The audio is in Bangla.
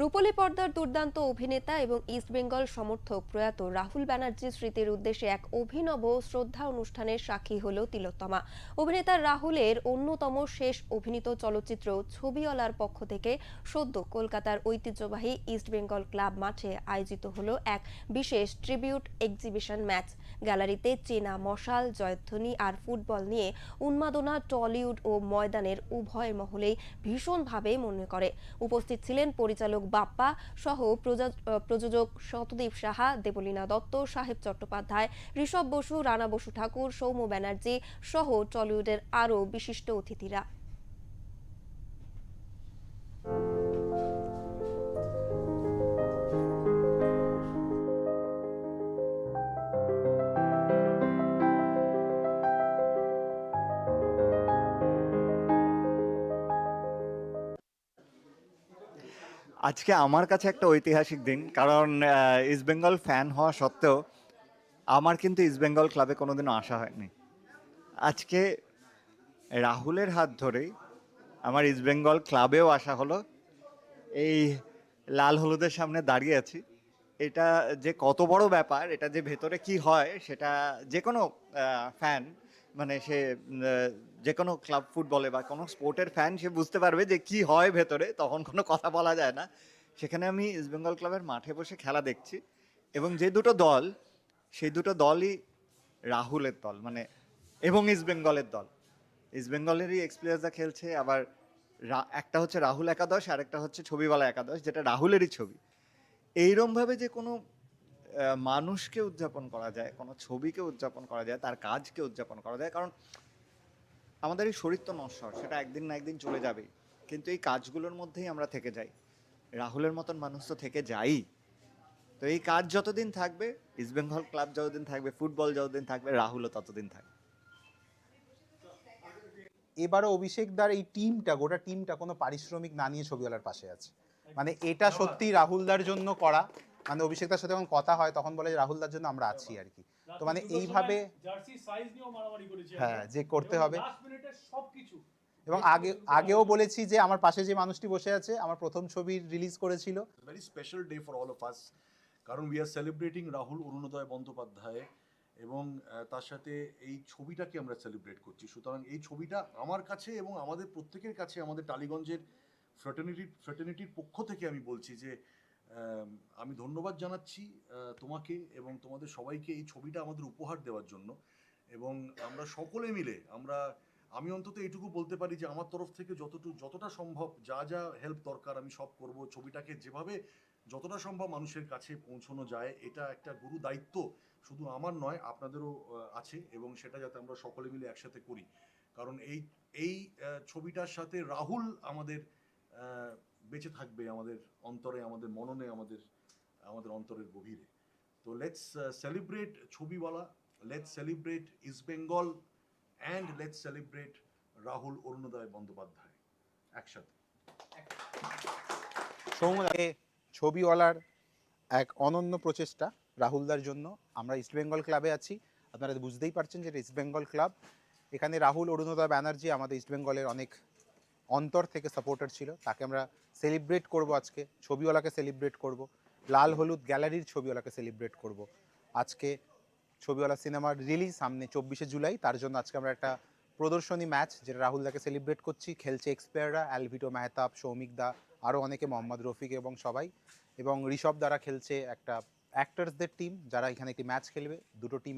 রূপলী পর্দার দুর্দান্ত অভিনেতা এবং ইস্টবেঙ্গল সমর্থক প্রয়াত রাহুল ব্যানার্জির স্মৃতির উদ্দেশ্যে এক অভিনব শ্রদ্ধা অনুষ্ঠানের সাক্ষী হল তিলোত্তমা। অভিনেতা রাহুলের অন্যতম শেষ অভিনীত চলচ্চিত্র ছবিওয়ালার পক্ষ থেকে সদ্য কলকাতার ঐতিহ্যবাহী ইস্টবেঙ্গল ক্লাব মাঠে আয়োজিত হল এক বিশেষ ট্রিবিউট এক্সিবিশন ম্যাচ। গ্যালারিতে চেনা মশাল, জয়ধ্বনি আর ফুটবল নিয়ে উন্মাদনা টলিউড ও ময়দানের উভয় মহলেই ভীষণভাবে মনে করে। উপস্থিত ছিলেন পরিচালক বাপ্পা সহ প্রযোজক শতদীপ সাহা, দেবলীনা দত্ত, সাহেব চট্টোপাধ্যায়, ঋষভ বসু, রানা বসু ঠাকুর, সৌম্য ব্যানার্জি সহ টলিউডের আরও বিশিষ্ট অতিথিরা। আজকে আমার কাছে একটা ঐতিহাসিক দিন, কারণ ইস্টবেঙ্গল ফ্যান হওয়া সত্ত্বেও আমার কিন্তু ইস্টবেঙ্গল ক্লাবে কোনোদিনও আসা হয়নি। আজকে রাহুলের হাত ধরেই আমার ইস্টবেঙ্গল ক্লাবেও আসা হলো। এই লাল হলুদের সামনে দাঁড়িয়ে আছি। এটা যে কত বড় ব্যাপার, এটা যে ভেতরে কি হয় সেটা যে কোনো ফ্যান, মানে সে যে কোনো ক্লাব ফুটবলে বা কোনো স্পোর্টের ফ্যান, সে বুঝতে পারবে যে কি হয় ভেতরে। তখন কোনো কথা বলা যায় না। সেখানে আমি ইস্টবেঙ্গল ক্লাবের মাঠে বসে খেলা দেখছি, এবং যে দুটো দল, সেই দুটো দলই রাহুলের দল, মানে এবং ইস্টবেঙ্গলের দল। ইস্টবেঙ্গলেরই এক্সপ্লেয়ার্সরা খেলছে, আবার একটা হচ্ছে রাহুল একাদশ আর একটা হচ্ছে ছবিওয়ালা একাদশ, যেটা রাহুলেরই ছবি। এইরমভাবে যে কোনো মানুষকে উদযাপন করা যায়, কোনো ছবিকে উদযাপন করা যায়, তার কাজকে উদযাপন করা যায়। কারণ আমাদের এই শরীর তো নশ্বর, সেটা একদিন না একদিন চলে যাবেই, কিন্তু এই কাজগুলোর মধ্যেই আমরা থেকে যাই। রাহুলের মতন মানুষ তো থেকে যাই। তো এই কাজ যতদিন থাকবে, ইস্টবেঙ্গল ক্লাব যতদিন থাকবে, ফুটবল যতদিন থাকবে, রাহুলও ততদিন থাকবে। এবারও অভিষেক দার এই টিমটা, গোটা টিমটা কোনো পারিশ্রমিক না নিয়ে ছবিওয়ালার পাশে আছে। মানে এটা সত্যি রাহুলদার জন্য করা। মানে অভিষেকদার সাথে যখন কথা হয় তখন বলে রাহুলদার জন্য আমরা আছি আর কি। তো মানে এইভাবে হ্যাঁ, যে করতে হবে। এবং আগেও বলেছি যে আমার পাশে যে মানুষটি বসে আছে আমার প্রথম ছবি রিলিজ করেছিল। Very special day for all of us, কারণ we are celebrating Rahul Arunoday Bandyopadhyay, এবং তার সাথে এই ছবিটাকে আমরা সেলিব্রেট করছি। সুতরাং এই ছবিটা আমার কাছে এবং আমাদের প্রত্যেকের কাছে, আমাদের টালিগঞ্জের ফ্রেটার্নিটির পক্ষ থেকে আমি বলছি যে আমি ধন্যবাদ জানাচ্ছি তোমাকে এবং তোমাদের সবাইকে এই ছবিটা আমাদের উপহার দেওয়ার জন্য। এবং আমরা সকলে মিলে আমি অন্তত এইটুকু বলতে পারি যে আমার তরফ থেকে যতটা সম্ভব, যা যা হেল্প দরকার আমি সব করব। ছবিটাকে যেভাবে যতটা সম্ভব মানুষের কাছে পৌঁছানো যায়, এটা একটা গুরু দায়িত্ব শুধু আমার নয়, আপনাদেরও আছে, এবং সেটা যাতে আমরা সকলে মিলে একসাথে করি। কারণ এই ছবিটার সাথে রাহুল আমাদের বেঁচে থাকবে আমাদের অন্তরে, আমাদের মননে, আমাদের অন্তরের গভীরে। তো let's celebrate Chobiwala, let's celebrate East Bengal, and let's celebrate Rahul Arunoday Bandyopadhyay একসাথে। সৌম্যদাকে ছবিওয়ালার এক অনন্য প্রচেষ্টা রাহুলদার জন্য। আমরা ইস্টবেঙ্গল ক্লাবে আছি, আপনারা বুঝতেই পারছেন যে এটা ইস্টবেঙ্গল ক্লাব। এখানে রাহুল অরুণোদয় ব্যানার্জি আমাদের ইস্টবেঙ্গলের অনেক অন্তর থেকে সাপোর্টার ছিল, তাকে আমরা সেলিব্রেট করব আজকে। ছবিওয়ালাকে সেলিব্রেট করব, লাল হলুদ গ্যালারির ছবিওয়ালাকে সেলিব্রেট করব। আজকে ছবিওয়ালা সিনেমার রিলিজ সামনে 24শে জুলাই, তার জন্য আজকে আমরা একটা প্রদর্শনী ম্যাচ, যেটা রাহুলদাকে সেলিব্রেট করছি। খেলছে এক্সপায়াররা, অ্যালভিটো মেহতাব, সৌমিক দা, আরও অনেকে, মোহাম্মদ রফিক এবং সবাই। এবং ঋষভ দ্বারা খেলছে একটা অ্যাক্টার্সদের টিম, যারা এখানে একটি ম্যাচ খেলবে। দুটো টিম